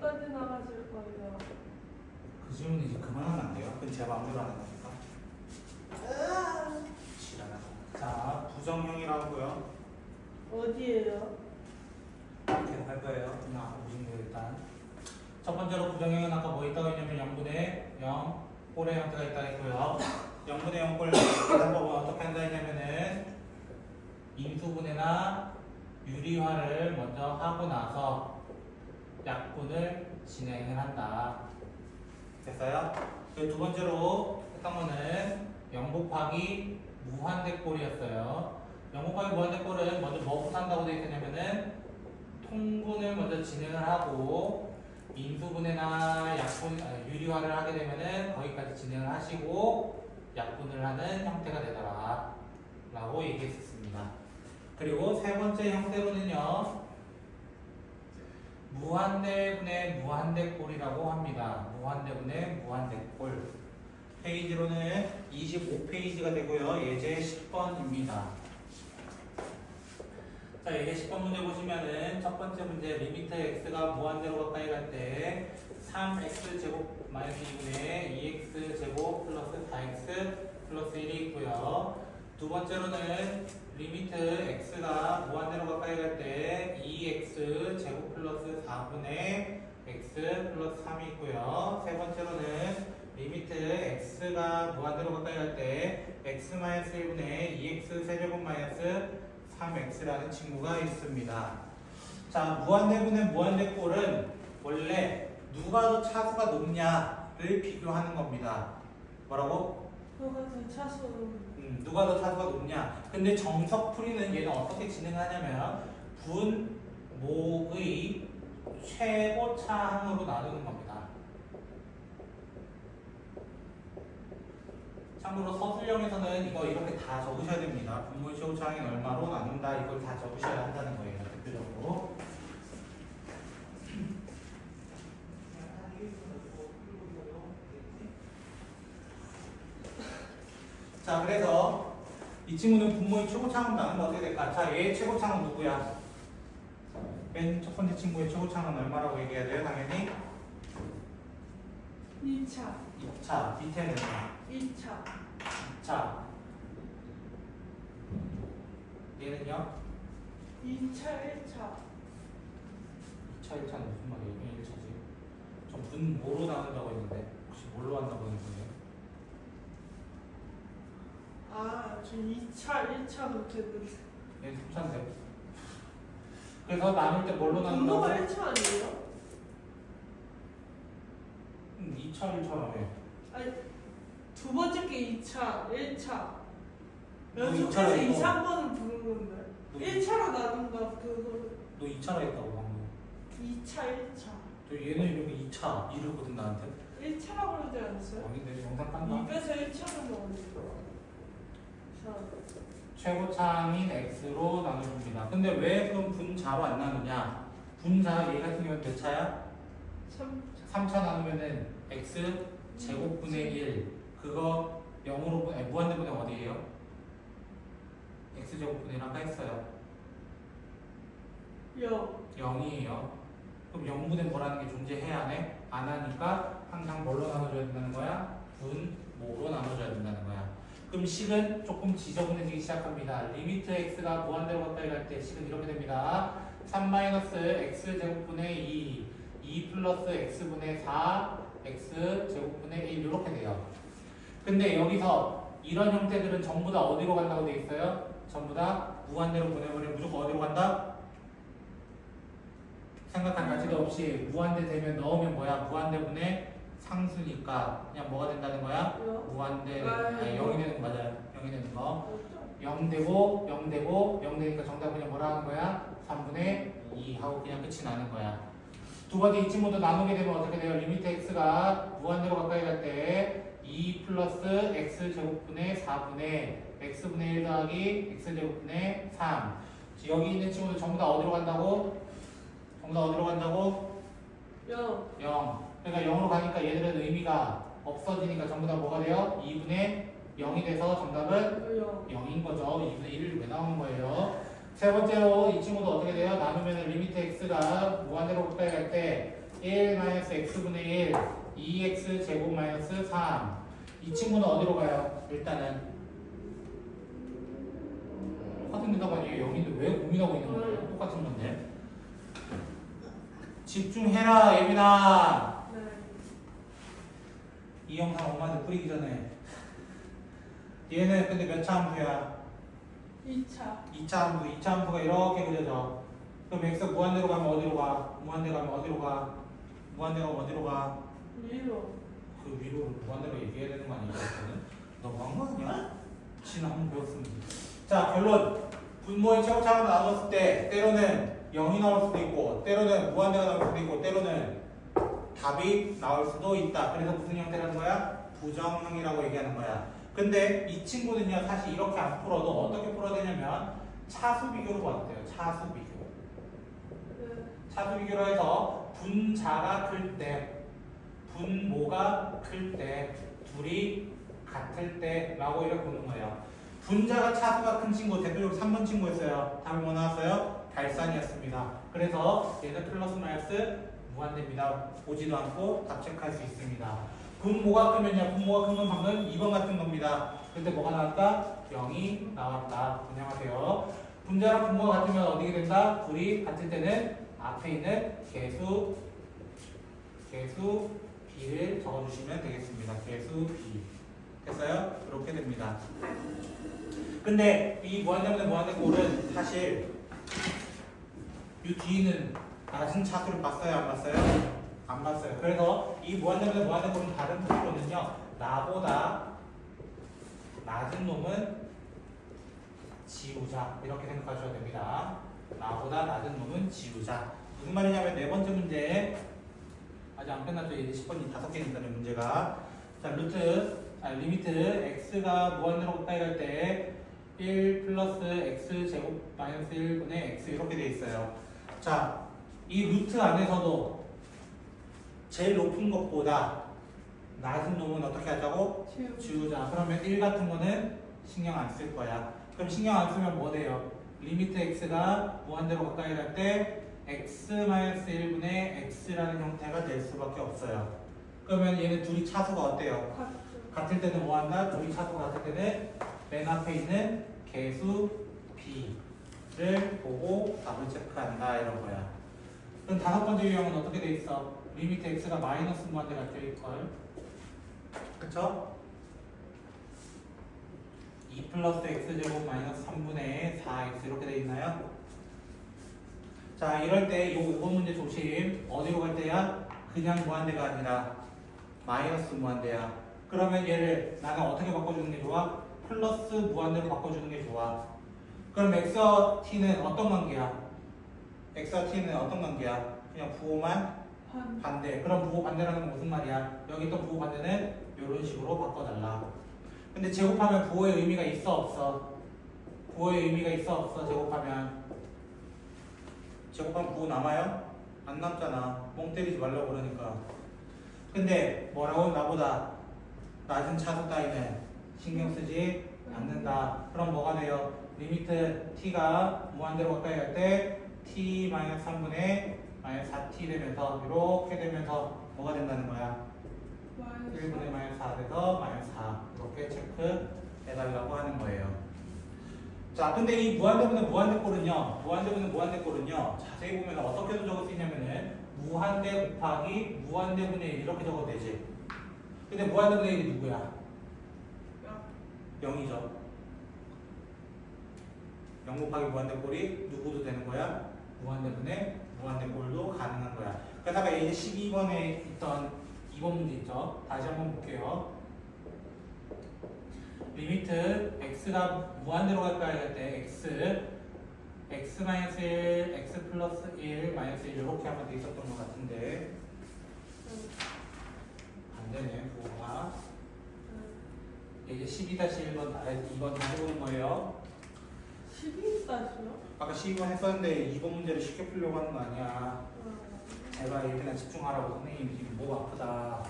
어디까지 나가실 거예요? 그 질문 이제 그만하면 안 돼요? 그건 제 마음대로 하는 거니까. 지랄하다. 자, 부정형이라고요. 어디에요? 이렇게 할 거예요. 그냥 보시면 돼요, 일단. 첫 번째로 부정형은 아까 뭐 있다고 했냐면 0분의 0 꼴의 형태가 있다 했고요. 0분의 0 꼴 계산법은 어떻게 한다 했냐면은 인수분해나 유리화를 먼저 하고 나서 약분을 진행을 한다. 됐어요? 두 번째로 했던 거는 0 곱하기 무한대꼴이었어요. 0 곱하기 무한대꼴은 먼저 뭐부터 한다고 되어 있었냐면은 통분을 먼저 진행을 하고 인수분해나 약분, 유리화를 하게 되면은 거기까지 진행을 하시고 약분을 하는 형태가 되더라 라고 얘기했었습니다. 그리고 세 번째 형태로는요 무한대분의 무한대꼴이라고 합니다. 무한대분의 무한대꼴. 페이지로는 25페이지가 되고요. 예제 10번입니다. 자, 예제 10번 문제 보시면은 첫 번째 문제 리미트 x가 무한대로 가까이 갈 때 3x 제곱 마이너스 2분의 2x 제곱 플러스 4x 플러스 1이 있고요. 두 번째로는 리미트 x가 무한대로 가까이 갈 때 2x 제곱 플러스 4분의 x 플러스 3이 있고요. 세 번째로는 리미트 x가 무한대로 가까이 갈 때 x 마이너스 1분의 2x 세제곱 마이너스 3x라는 친구가 있습니다. 자, 무한대분의 무한대꼴은 원래 누가 더 차수가 높냐를 비교하는 겁니다. 뭐라고? 누가 더 차수? 누가 더 차수가 높냐. 근데 정석풀이는 얘는 어떻게 진행하냐면 분모의 최고차항으로 나누는 겁니다. 참고로 서술형에서는 이거 이렇게 다 적으셔야 됩니다. 분모의 최고차항이 얼마로 나눈다 이걸 다 적으셔야 한다는 거예요. 대표적으로. 자, 그래서 이 친구는 분모의 최고차항을 나누면 어떻게 될까? 자, 얘의 최고차항은 누구야? 맨 첫 번째 친구의 최고차항은 얼마라고 얘기해야 돼요? 당연히 2차. 2차, 밑에는 2차. 2차. 얘는요? 2차, 1차. 2차, 1차는 무슨 말이에요? 그냥 1차지. 저 분모로 나눈다고 했는데 혹시 뭘로 한다고 했는데? 아, 저 2차, 1차 못했는데. 얘는 3차인데. 그래서 나눌 때 뭘로 나눈다고? 분모가 1차 아니에요? 2차, 1차라며. 아니, 두 번째 게 2차, 1차. 너 연속해서 2차로 2, 했어. 3번을 부른 건데. 너 1차로 나눈다, 그거를. 너 2차로 했다고 방금. 2차, 1차. 저 얘는 이렇게 2차 이러거든 나한테. 1차라고 그러지 않았어요? 아니 내 영상 깐다. 2에서 1차는 뭐예요? 자, 최고차항인 x로 나눠줍니다. 근데 왜 그럼 분자로 안 나누냐? 분자 얘 같은 경우는 몇 차야? 3차 나누면은 x 제곱분의 1 그거 0으로 무한대분의 어디예요? x 제곱분의 1 아까 했어요. 0. 0이에요. 그럼 0분의 뭐라는 게 존재해야 해? 안 하니까 항상 뭘로 나눠줘야 된다는 거야? 분모로 나눠줘야 된다는 거야. 그럼 식은 조금 지저분해지기 시작합니다. 리미트 x가 무한대로 가까이 갈 때 식은 이렇게 됩니다. 3-x 제곱분의 2 플러스 x분의 4 x 제곱분의 1 이렇게 돼요. 근데 여기서 이런 형태들은 전부 다 어디로 간다고 돼 있어요? 전부 다 무한대로 보내버리면 무조건 어디로 간다? 생각할 가치도 없이 무한대 되면 넣으면 뭐야? 무한대분의 상수니까 그냥 뭐가 된다는 거야? 무한대 0이 되는 거 맞아요. 0이 되는 거 0 되고 0 되고 0 되니까 정답 그냥 뭐라 하는 거야? 3분의 2 하고 그냥 끝이 나는 거야. 두 번째 이 친구도 나누게 되면 어떻게 돼요? 리미트 x가 무한대로 가까이 갈 때 2 플러스 x 제곱분의 4분의 x분의 1 더하기 x 제곱분의 3 여기 있는 친구들 전부 다 어디로 간다고? 전부 다 어디로 간다고? 0. 0. 그러니까 0으로 가니까 얘들은 의미가 없어지니까 전부 다 뭐가 돼요? 2분의 0이 돼서 정답은 0. 0인 거죠. 2분의 1이 왜 나오는 거예요? 세 번째로 이 친구도 어떻게 돼요? 나누면 리미트 x가 무한대로 가까이 갈 때 x분의 1 2x 제곱 마이너스 3. 이 친구는 어디로 가요? 일단은 똑같은 대답 아니에요. 0인데 왜 고민하고 있는 거예요? 똑같은 건데. 집중해라 예민아. 네. 이 영상 엄마한테 뿌리기 전에 얘는 근데 몇 차 함수야? 2차. 2차 함수. 2차 함수가 이렇게 그려져. 그럼 x 무한대로 가면 어디로 가? 무한대 가면 어디로 가? 무한대 가면 어디로 가? 위로. 그 위로 무한대로 얘기해야 되는 거 아니야? 너무한 거 아니야? 지는 한번 배웠으면. 자 결론. 분모의 최고차로 나눴을 때 때로는 0이 나올 수도 있고 때로는 무한대가 나올 수도 있고 때로는 답이 나올 수도 있다. 그래서 무슨 형태라는 거야? 부정형이라고 얘기하는 거야. 근데 이 친구는요 사실 이렇게 안 풀어도 어떻게 풀어야 되냐면 차수 비교로 봐도 돼요. 차수 비교. 네. 차수 비교로 해서 분자가 클 때, 분모가 클 때, 둘이 같을 때라고 이렇게 보는 거예요. 분자가 차수가 큰 친구, 대표적으로 3번 친구였어요. 답이 뭐 나왔어요? 발산이었습니다. 그래서 얘는 플러스 마이너스 무한대입니다. 보지도 않고 답 체크할 수 있습니다. 분모가 크면요, 분모가 큰 건 방금 2번 같은 겁니다. 근데 뭐가 나왔다? 0이 나왔다. 분양하세요. 분자랑 분모가 같으면 어디게 된다? 둘이 같을 때는 앞에 있는 개수 B를 적어주시면 되겠습니다. 개수 B. 됐어요? 이렇게 됩니다. 근데 이 무한대분의 무한대꼴은 사실 이 뒤는 낮은 차수를 봤어요? 안 봤어요? 안 봤어요. 그래서 이 무한대분의 무한대꼴은 다른 뜻으로는요. 나보다 낮은 놈은 지우자. 이렇게 생각하셔야 됩니다. 나보다 낮은 놈은 지우자. 무슨 말이냐면 네 번째 문제 아직 안 끝났죠. 이제 10번이 5개니까 문제가. 자, 리미트 x가 무한대로 가까이 갈 때 1 플러스 x 제곱 마이너스 1분의 x 이렇게 돼 있어요. 자, 이 루트 안에서도 제일 높은 것보다 낮은 놈은 어떻게 하자고? 지우자. 그러면 1 같은 거는 신경 안 쓸 거야. 그럼 신경 안 쓰면 뭐 돼요? 리미트 x가 무한대로 가까이 갈 때 x-1분의 x라는 형태가 될 수밖에 없어요. 그러면 얘는 둘이 차수가 어때요? 같을 때는 뭐 한다? 둘이 차수가 같을 때는 맨 앞에 있는 개수 B를 보고 답을 체크한다 이런 거야. 그럼 다섯 번째 유형은 어떻게 돼 있어? 리미트 x가 마이너스 무한대 갈 때일걸. 그쵸? 2 플러스 x제곱 마이너스 3분의 4x 이렇게 돼 있나요? 자, 이럴 때 요 5번 문제 조심. 어디로 갈 때야? 그냥 무한대가 아니라 마이너스 무한대야. 그러면 얘를 나는 어떻게 바꿔주는 게 좋아? 플러스 무한대로 바꿔주는 게 좋아. 그럼 x와 t는 어떤 관계야? x와 t는 어떤 관계야? 그냥 부호만 반대. 그럼 부호 반대라는 건 무슨 말이야? 여기 또 부호 반대는 이런 식으로 바꿔달라. 근데 제곱하면 부호의 의미가 있어 없어? 부호의 의미가 있어 없어? 제곱하면 부호 남아요? 안 남잖아. 멍 때리지 말라고 그러니까. 근데 뭐라고? 나보다 낮은 차수 따위는 신경 쓰지 않는다. 그럼 뭐가 돼요? 리미트 t가 무한대로 가까이 갈 때 t-3분의 -4t 되면서 이렇게 되면서 뭐가 된다는 거야? 1분의 -4 돼서 -4 이렇게 체크해달라고 하는 거예요. 자, 근데 이 무한대분의 무한대꼴은요 자세히 보면 어떻게도 적을 수 있냐면은 무한대 곱하기 무한대분의 1 이렇게 적어도 되지. 근데 무한대분의 1이 누구야? 0이죠. 0 곱하기 무한대꼴이 누구도 되는 거야? 무한대분의 무한대꼴도 가능한 거야. 그래서 아까 이제 12번에 있던 2번 문제 있죠. 다시 한번 볼게요. 리미트 x가 무한대로 가까이 갈 때 x 마이너스 1, x 플러스 1, 마이너스 1 이렇게 하면 돼 있었던 것 같은데 안 되네, 부호가. 이제 12-1번 2번 다시 보는 거예요. 12-요? 아까 12번 했었는데 2번 문제를 쉽게 풀려고 하는 거 아니야. 제발 얘들아 집중하라고. 선생님 지금 목 아프다.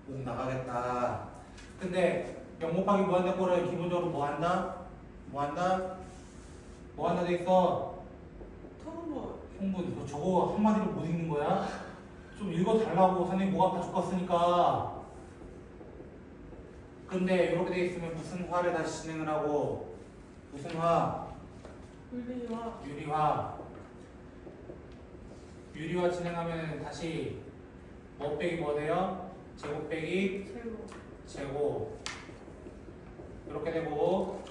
목 나가겠다. 근데 0 곱하기 무한대꼴은 기본적으로 뭐 한다 돼 있어? 통분. 홍분, 너 저거 한마디로 못 읽는 거야? 좀 읽어달라고. 선생님 목 아파 죽겠으니까. 근데 이렇게 돼 있으면 무슨 화를 다시 진행을 하고, 무슨 화? 유리와 유리화. 유리화 진행하면 다시 뭐 빼기 뭐 돼요? 제곱 빼기 제곱. 제곱. 이렇게 되고,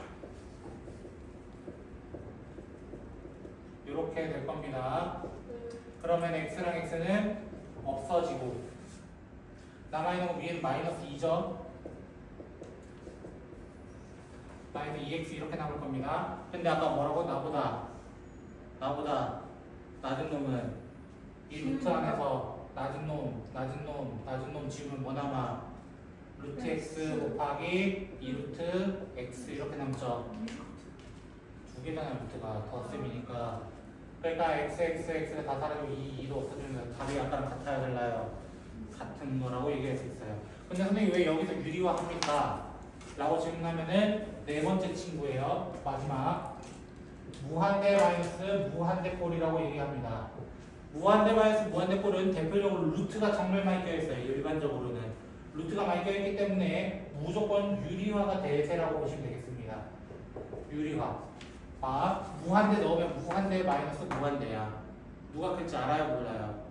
이렇게 될 겁니다. 네. 그러면 x랑 x는 없어지고, 남아있는 거 위에는 마이너스 2점, 마이너스 2x 이렇게 남을 겁니다. 근데 아까 뭐라고? 나보다 낮은 놈은 이 루트 안에서 낮은 놈 지우면 뭐 남아? 루트 x 곱하기 2루트 x 이렇게 남죠. 두 개잖아요. 루트가 덧셈이니까. 그러니까 x가 다 사라지고 2도 없어지면 답이 아까랑 같아야 될라요. 같은 거라고 얘기할 수 있어요. 근데 선생님 왜 여기서 유리화 합니까? 라고 질문하면은 네 번째 친구예요. 마지막 무한대 마이너스 무한대꼴이라고 얘기합니다. 무한대 마이너스 무한대꼴은 대표적으로 루트가 정말 많이 껴있어요. 일반적으로는 루트가 많이 껴있기 때문에 무조건 유리화가 대세라고 보시면 되겠습니다. 유리화. 무한대 넣으면 무한대 마이너스 무한대야. 누가 클지 알아요? 몰라요?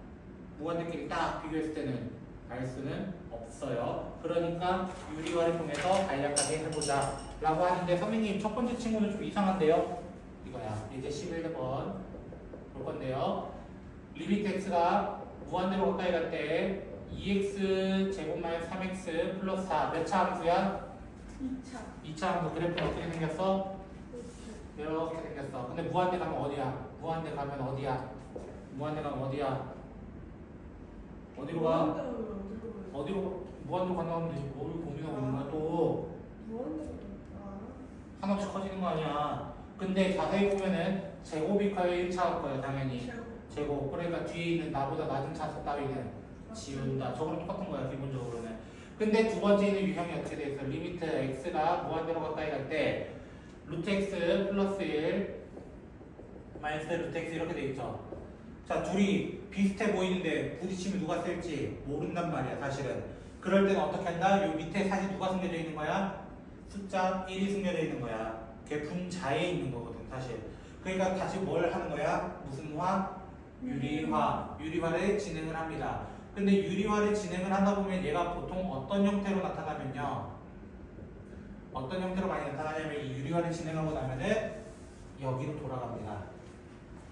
무한대끼리 딱 비교했을 때는 알 수는 없어요. 그러니까 유리화를 통해서 간략하게 해보자 라고 하는데, 선생님 첫 번째 친구는 좀 이상한데요? 이거야. 이제 11번 볼 건데요. 리미트 x가 무한대로 가까이 갈 때 2x 제곱 마이너스 3x 플러스 4 몇 차 함수야? 2차. 2차 함수. 그래프는 어떻게 생겼어? 이렇게 생겼어. 근데 무한대 가면 어디야? 무한대 가면 어디야? 무한대 가면 어디야? 어디로 가? 어디로? 무한대로 간다고 하면 되지. 뭘 고민하고 있는 거야 또? 한없이 커지는 거 아니야. 근데 자세히 보면은 제곱이 커요? 1차가 커요? 당연히 제곱. 그러니까 뒤에 있는 나보다 낮은 차수 따위는 지운다. 저거랑 똑같은 거야 기본적으로는. 근데 두 번째는 유형이 어떻게 돼 있어? 리미트 x가 무한대로 가까이 갈 때 루트 x 플러스 1 마이너스 루트 x 이렇게 돼 있죠. 자, 둘이 비슷해 보이는데 부딪히면 누가 셀지 모른단 말이야 사실은. 그럴 때는 어떻게 한다? 요 밑에 사실 누가 숨겨져 있는 거야? 숫자 1이 숨겨져 있는 거야. 그게 분자에 있는 거거든 사실. 그러니까 다시 뭘 하는 거야? 무슨 화? 유리화. 유리화를 진행을 합니다. 근데 유리화를 진행을 하다 보면 얘가 보통 어떤 형태로 나타나면요, 어떤 형태로 많이 나타나냐면 이 유리화를 진행하고 나면은 여기로 돌아갑니다.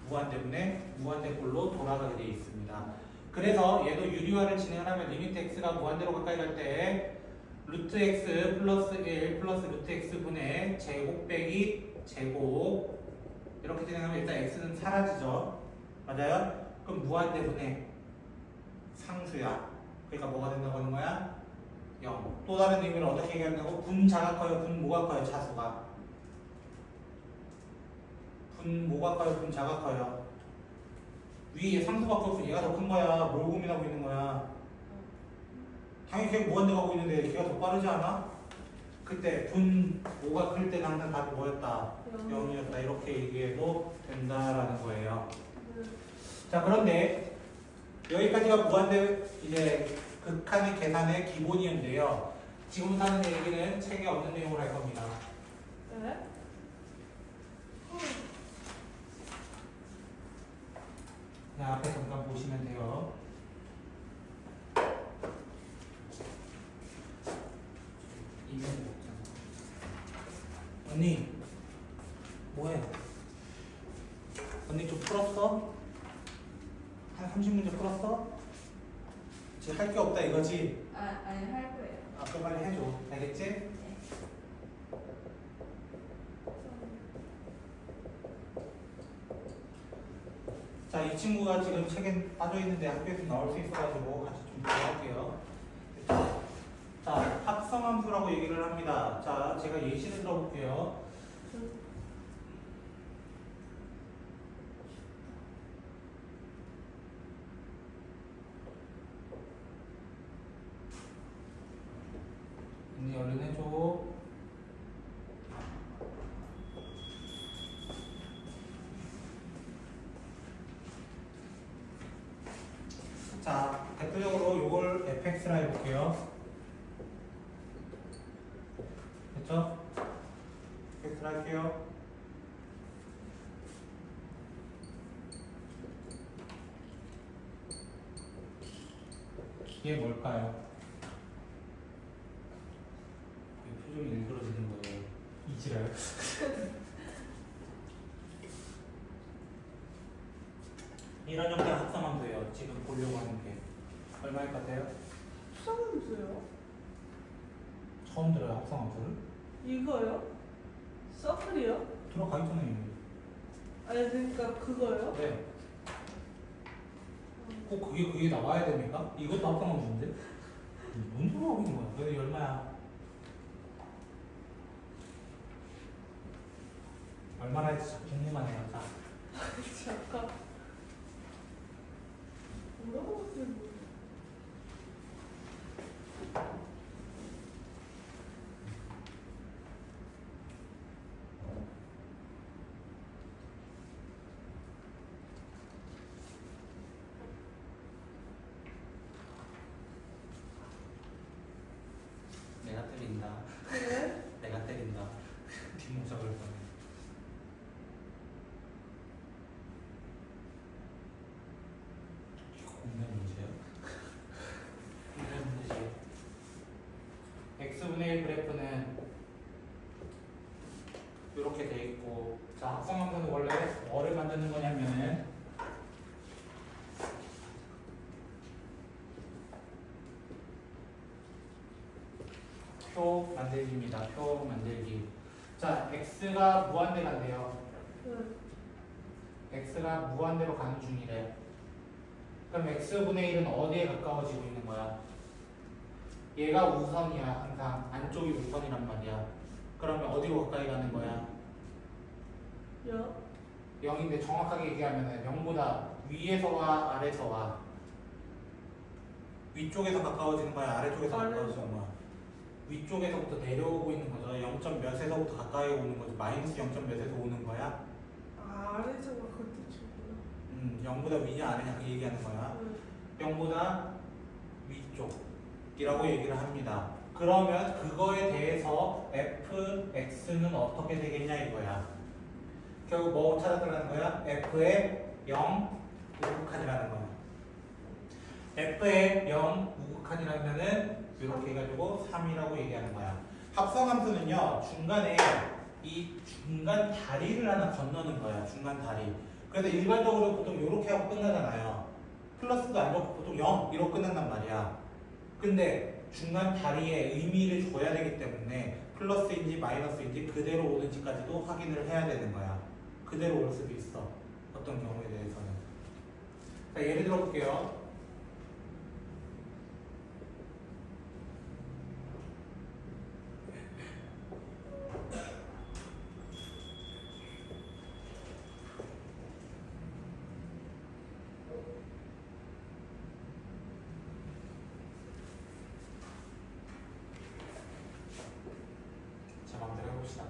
무한대분의 무한대꼴로 돌아가게 되어 있습니다. 그래서 얘도 유리화를 진행을 하면 리미트 x가 무한대로 가까이 갈 때 루트 x 플러스 1 플러스 루트 x 분의 제곱 빼기 제곱 이렇게 진행하면 일단 x는 사라지죠. 맞아요? 그럼 무한대분의 상수야. 그러니까 뭐가 된다고 하는 거야? 0. 또 다른 의미를 어떻게 얘기한다고? 분자가 커요? 분모가 커요? 차수가? 분모가 커요? 분자가 커요? 위에 상수가 커서 얘가 더 큰 거야. 뭘 고민하고 있는 거야? 당연히 걔가 무한대 가고 있는데 걔가 더 빠르지 않아? 그때 분모가 클 때는 항상 답이 뭐였다? 0이었다. 이렇게 얘기해도 된다라는 거예요. 자, 그런데 여기까지가 무한대 이제 극한의 계산의 기본이었는데요. 지금 하는 얘기는 책에 없는 내용으로 할 겁니다. 네? 그냥 앞에 잠깐 보시면 돼요. 언니 뭐해? 언니 좀 풀었어? 한 30문제 풀었어? 이제 할 게 없다 이거지? 아니 할 거예요. 앞에 빨리 해줘. 알겠지? 네. 자, 이 친구가 지금 책에 빠져있는데 학교에서 나올 수 있어가지고 같이 좀 보여볼게요. 자, 합성함수라고 얘기를 합니다. 자, 제가 예시를 들어볼게요. 언니 얼른 해줘. 대표적으로 요걸 fx라 해볼게요. 됐죠? fx라 할게요. 이게 뭘까요? 표정이 일그러지는 거예요. 이지랄. 이런 형태의 합성함수예요. 지금 보려고 하는 게 얼마일 것 같아요? 수상함수요? 처음 들어요 합성함수를? 이거요? 서클이요? 들어가 있잖아요 이미. 아니 그러니까 그거요? 네. 꼭 그게 나와야 됩니까? 이것도 합성함수인데? 뭔 소리 하고 있는 거야? 그래도 얼마야? 얼마나 했지? 궁금하네요. 자, 잠깐 물어봤어요. 내가 때린다. 그래? 내가 때린다. 뒷목 잡을 뻔해. 이거 공면 문제야? 공면 문제지. x분의 1 그래프는 이렇게 돼 있고, 자 합성함수는 원래 뭐를 만드는 거냐면은 표 만들기입니다. 표 만들기. 자, x가 무한대 간대요. 응. x가 무한대로 가는 중이래. 그럼 x분의 1은 어디에 가까워지고 있는 거야? 얘가 우선이야. 항상 안쪽이 우선이란 말이야. 그러면 어디로 가까이 가는 거야? 여? 0인데 정확하게 얘기하면은 0보다 위에서와 아래서와 위쪽에서 가까워지는 거야? 아래쪽에서 가까워지는 거야? 위쪽에서부터 내려오고 있는 거죠. 0점 몇에서부터 가까이 오는 거죠. 마이너스 0점 몇에서 오는 거야? 아 아래쪽가 그것도 좋구나. 0보다 위냐 아래냐 그 얘기하는 거야. 응. 0보다 위쪽이라고 얘기를 합니다. 그러면 그거에 대해서 fx는 어떻게 되겠냐 이거야. 결국 뭐 찾아달라는 거야? f의 0 우극한이라는 거야. f의 0 우극한이라면은 이렇게 해가지고 3이라고 얘기하는 거야. 합성함수는요 중간에 이 중간 다리를 하나 건너는 거야. 중간 다리. 그래서 일반적으로 보통 이렇게 하고 끝나잖아요. 플러스도 안 좋고 보통 0 이렇게 끝난단 말이야. 근데 중간 다리에 의미를 줘야 되기 때문에 플러스인지 마이너스인지 그대로 오는지까지도 확인을 해야 되는 거야. 그대로 올 수도 있어. 어떤 경우에 대해서는. 자, 예를 들어 볼게요. 자, 마음대로 해봅시다.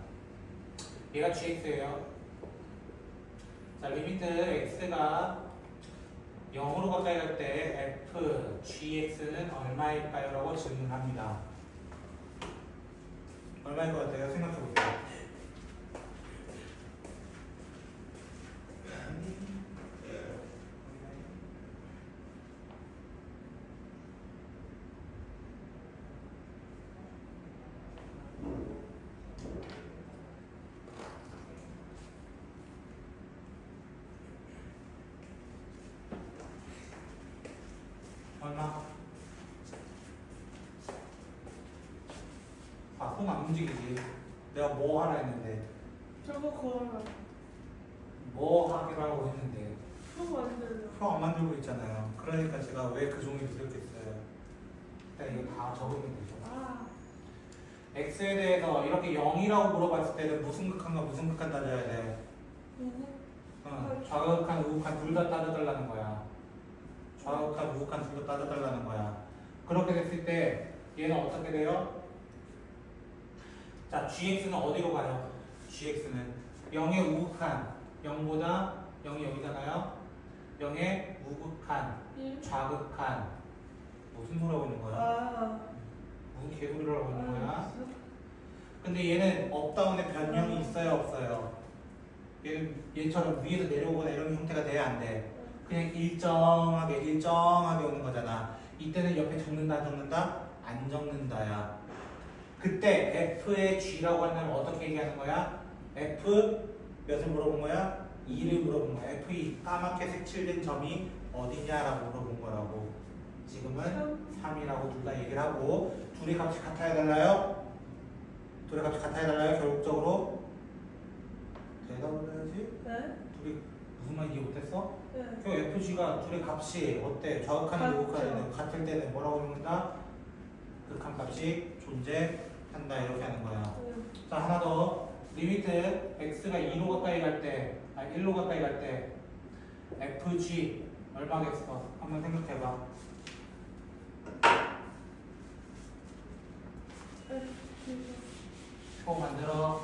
얘가 gx예요. 자, 리미트 x가 0으로 가까이 갈 때 f gx는 얼마일까요? 라고 질문합니다. 얼마일 것 같아요? 생각해 볼게요. 얼마? 아, 손 안 움직이지. 내가 뭐 하라 했는데. 저거 그거랑 뭐 하기로 하고 했는데. 표 만들려. 표 안 만들고 있잖아요. 그러니까 제가 왜 그 종이 부족했어요. 일단 이거 다 적으면 되죠. 아 x에 대해서 이렇게 0이라고 물어봤을 때는 무슨 극한과 무슨 극한 따져야 돼? 누구? 좌극한, 우극한 둘 다 따져달라는 거야. 좌극한, 우극한 둘 다 따져달라는 거야. 그렇게 됐을 때 얘는 어떻게 돼요? 자, gx는 어디로 가요? gx는 0의 우극한, 0보다 0이 여기잖아요. 0의 우극한, 1? 좌극한 무슨 소리 하고 있는 거야? 아. 무슨 개소리를 하고 있는 거야? 아, 근데 얘는 업다운의 변형이 있어요, 없어요? 얘처럼 위에서 내려오거나 이런 형태가 돼야 안 돼. 그냥 일정하게 오는 거잖아. 이때는 옆에 적는다, 안 적는다? 안 적는다야. 그때 F의 G라고 한다면 어떻게 얘기하는 거야? F 몇을 물어본 거야? 2를 물어본 거야. F2 까맣게 색칠된 점이 어디냐라고 물어본 거라고. 지금은 3이라고 둘 다 얘기를 하고 둘이 값이 같아야 달라요? 둘의 값이 같아야 달라요? 결국적으로 대답을 해야지. 네? 둘이 무슨 말 이해 못했어? 네. 그 FG가 둘의 값이 어때? 좌극하는 같죠. 우극하는 같을 때는 뭐라고 부른다? 극한 값이 존재한다 이렇게 하는 거야. 자 하나 더 리미트 x가 2로 가까이 갈 때, 1로 가까이 갈 때 FG 얼마겠어? 한번 생각해봐. 표 만들어.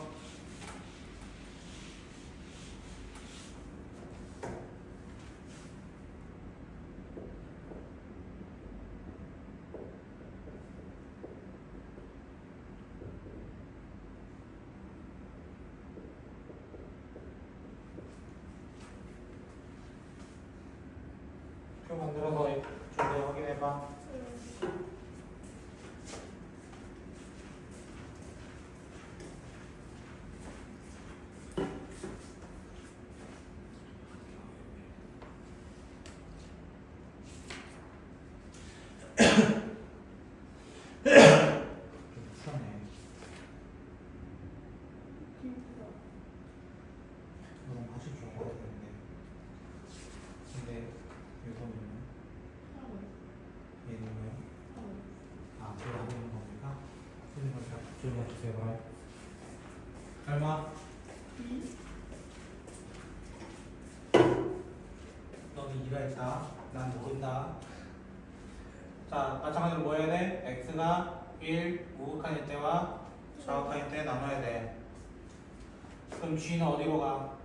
표 만들어서 존재 확인해봐. 얼마? 2. 너는 2라 했다. 난 모른다. 자, 마찬가지로 뭐 해야 돼? x가 1 우극한일 때와 좌극한일 때 나눠야 돼. 그럼 g는 어디로 가?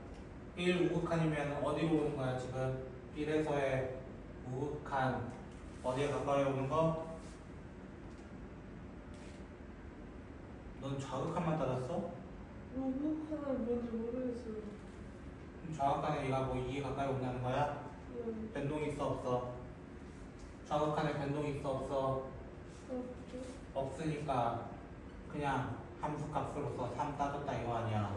1 우극한이면 어디로 오는 거야 지금? 1에서의 우극한 어디에 가까이 오는 거? 넌 좌극한만 따졌어? 우극한은 뭔지 모르겠어요. 그럼 좌극한에 얘가 뭐 2에 가까이 온다는 거야? 변동이 있어 없어? 좌극한에 변동이 있어 없어? 없으니까 그냥 함수 값으로서 3 따졌다 이거 아니야.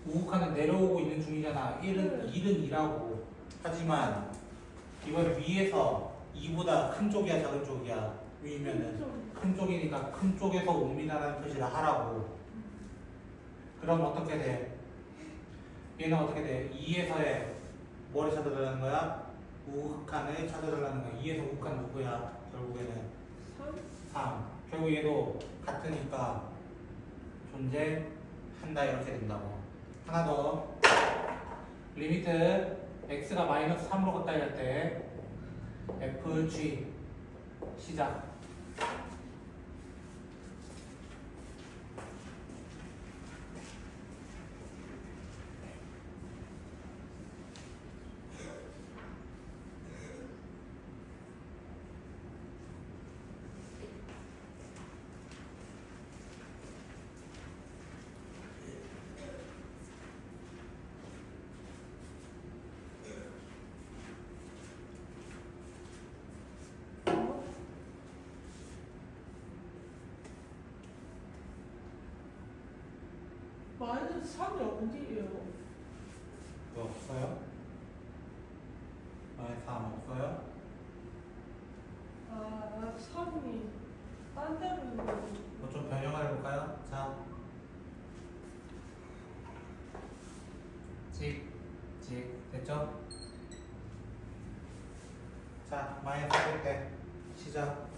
우극한은 내려오고 있는 중이잖아. 1은 2라고. 하지만 이걸 위에서 2보다 큰 쪽이야 작은 쪽이야? 위면은 큰 쪽이니까 큰 쪽에서 옵니다라는 표시를 하라고. 그럼 어떻게 돼? 얘는 어떻게 돼? 2에서의 뭐를 찾아달라는 거야? 우극한을 찾아달라는 거야. 2에서 우극한 누구야? 결국에는 3. 결국 얘도 같으니까 존재한다 이렇게 된다고. 하나 더. 리미트 x가 마이너스 3으로 가까이 갈 때 fg 시작. 마이너스 3이 어디예요? 왜 없어요? 마이너스 3 없어요? 아, 3이 딴 데로 있는 거. 뭐 좀 변형을 해볼까요? 자, 됐죠? 자, 마이너스 1 때 시작.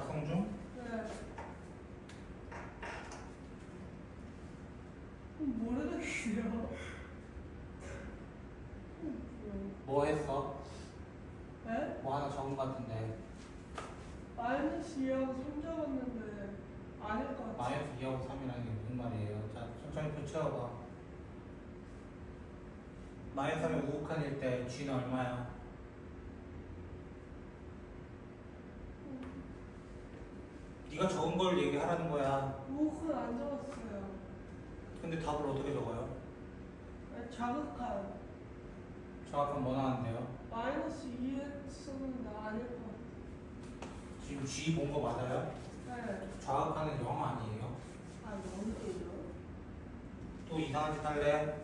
작성 중? 네. 모르겠어요. 뭐 했어? 네? 뭐 하나 적은 것 같은데. 마이너스 2하고 3 적었는데 아닐 것 같아. 마이너스 2하고 3이라는 게 무슨 말이에요? 자, 천천히 붙여봐. 마이너스 3이 우극한일 때 G는 얼마야? 네가 적은 걸 얘기하라는 거야. 우크는 안 적었어요. 근데 답을 어떻게 적어요? 네, 자극한 정확한 뭐 나왔는데요? 마이너스 2 했었는데 아닐 것 같아. 지금 G 본 거 맞아요? 네. 좌극하는 0 아니에요? 아, 너무 길어. 또 이상한 짓 할래?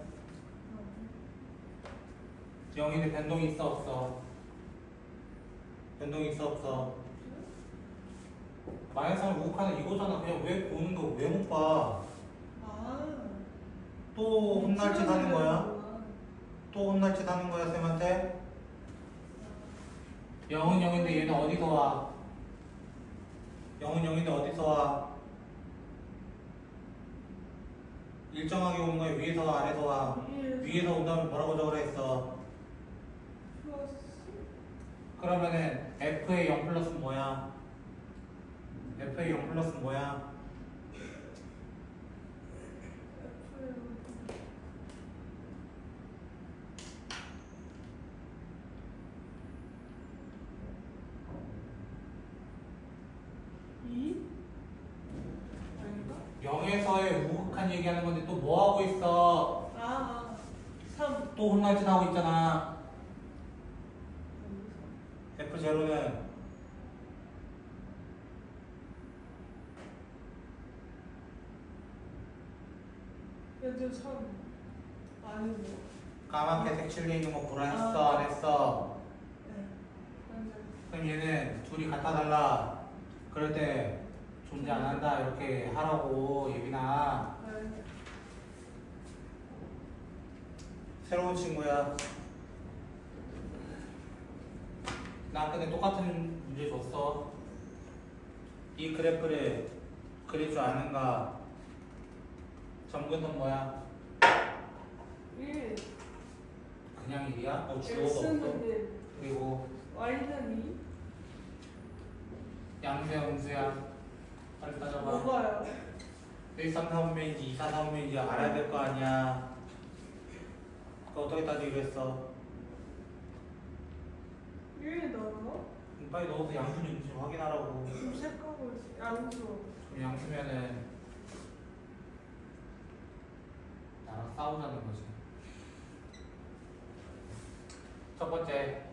0인데 변동이 있어 없어? 변동이 있어 없어? 마이너스 3을 우극하는 이거잖아. 그냥 왜 보는 거 왜 못 봐? 아. 또 혼날 짓 하는 거야? 또 혼날 짓 하는 거야 쌤한테? 0은 0인데 얘는 어디서 와? 0은 0인데 어디서 와? 일정하게 오는 거야? 위에서 와? 아래서 와? 위에서 온다면 뭐라고 적으라 했어? 플러스 그러면은 f의 0 플러스는 뭐야? f의 0 플러스는 뭐야? F 2? 아닌가? 0에서의 우극한 얘기하는 건데 또 뭐 하고 있어? 아, 3. 또 혼날 짓 하고 있잖아. f0는 얘도 3. 아니고. 까맣게 색칠돼 있는 거 보라 했어? 안 했어? 네. 완전. 그럼 얘는 둘이 갖다 달라. 그럴 때 존재 안 한다 이렇게 하라고 예빈아. 네. 새로운 친구야. 나 근데 똑같은 문제 줬어. 이 그래프를 그릴 줄 아는가? 점근은 뭐야? 1. 그냥 1이야? 뭐 주어도 없어? X는 1. 그리고 Y는 2. 양수야 음수야? 빨리 따져봐. 뭐가요? 1, 3, 4분면인지 2, 4, 4분면인지 알아야 될 거 아니야. 그거 어떻게 따지기로 했어? 1이 넣어? 그럼 빨리 넣어서 양수는 있는지 확인하라고. 지금 색하고 있어. 양수. 그럼 양수면은 나랑 싸우자는 거지. 첫 번째,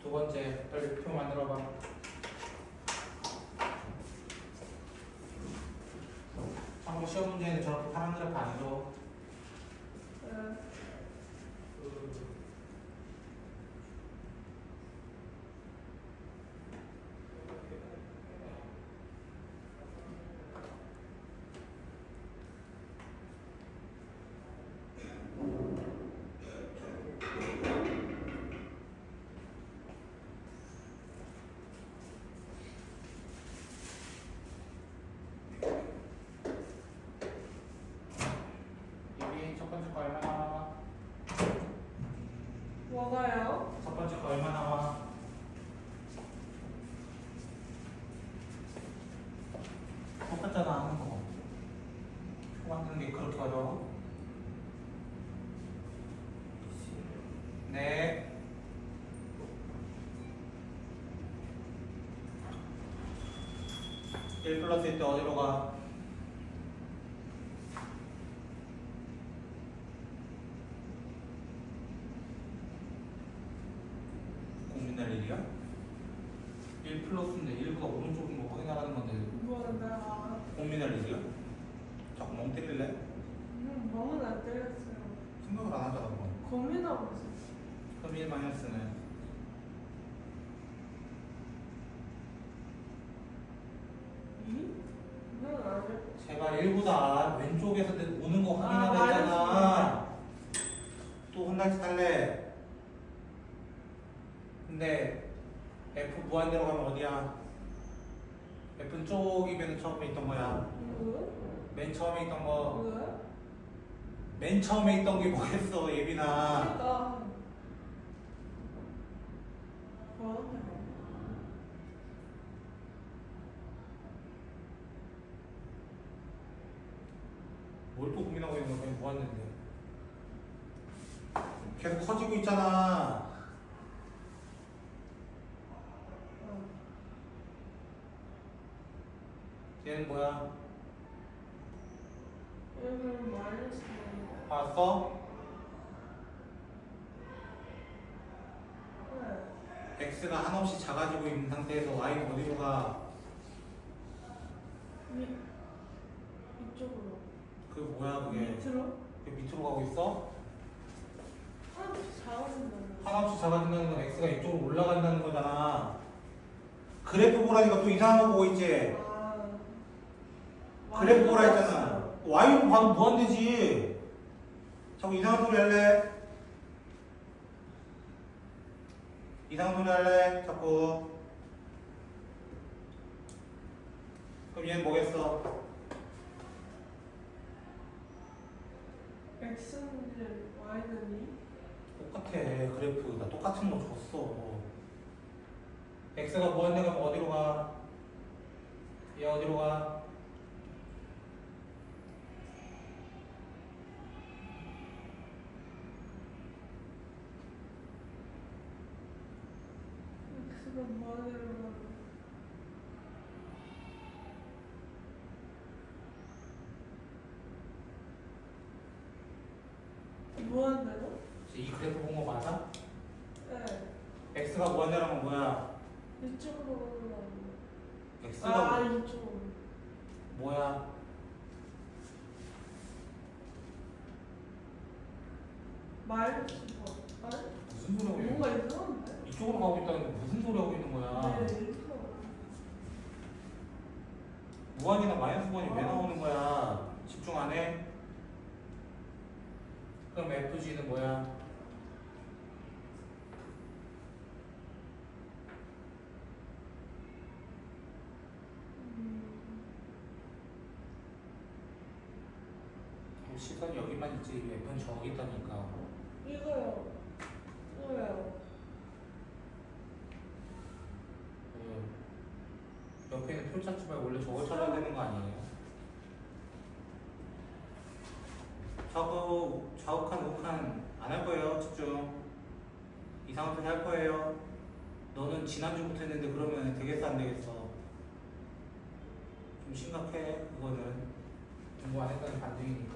두 번째, 빨리 표 만들어봐. 참고 시험 문제는 저렇게 파란 그래프 안 줘. 네. 여기 첫 번째 거 얼마 나와? 뭐가요? 첫 번째 거 얼마 나와? 똑같잖아 하는 거. 표 만드는 게 그렇게 어려워? 네. 일 플러스 1때 어디로 가? 고민할 일이야? 1 플러스인데 1가 오른쪽인 거 확인하라는 건데 이거는 내가 고민할 일이야? 자꾸 멍 때릴래? 멍은 안 때렸어요. 생각을 안 하잖아 그건. 고민하고 있었어. 그럼 1 마이너스는 이건 아니야. 제발 1보다 왼쪽에서 오는 거 확인하라 아, 했잖아. 또 혼날 짓 할래? 근데 F 무한대로 가면 어디야? F는 쪽이면 처음에 있던 거야. 왜? 맨 처음에 있던 거. 왜? 맨 처음에 있던 게 뭐겠어, 예빈아. 그러니까 그런데 뭘 또 고민하고 있는 거야? 그냥 모았는데. 계속 커지고 있잖아. 얘는 뭐야? 여기는 마이너스 봤어? 네. x가 한없이 작아지고 있는 상태에서 y는 어디로 가? 이쪽으로 그게 뭐야 그게? 밑으로 그게 밑으로 가고 있어? 하나씩 작아진다는 한없이 작아진다는 건 x가 이쪽으로 올라간다는 거잖아. 그래프 보라니까 또 이상한 거 보고 있지? 그래프 보라 했잖아. y로 봐도 무한대지. 자꾸 이상한 소리 할래? 이상한 소리 할래? 자꾸. 그럼 얘는 뭐겠어? X는 1, Y는 2 똑같아. 그래프 나 똑같은 거 줬어. x가 무한대 가면 어디로 가? 얘 어디로 가? X가 무한대로 가면 무한대로? 이 그래프 본 거 맞아? 네 x가 무한대라면 뭐야? 이쪽으로 올라가는 x가 이쪽으로 뭐야? 마이너스 뭐? 아니? 무슨 소리 하고 있는 뭔가 거야? 이상한데? 이쪽으로 가고 있다는데 무슨 소리 하고 있는 거야? 네 이렇게 무한이나 마이너스 무한이 왜 나오는 거야? 집중 안 해? 그럼 FG는 뭐야? 시선 여기만 있지 F는 저기 있다니까. 이거요 이거요 옆에 있는 표 찾지 말고 원래 저걸 찾아야 되는 거 아니에요? 좌우칸 우칸 안 할 거예요. 집중. 이상한 소리 할 거예요. 너는 지난주부터 했는데 그러면 되겠어 안 되겠어? 좀 심각해 그거는. 공부 안 했다는 반증이니까.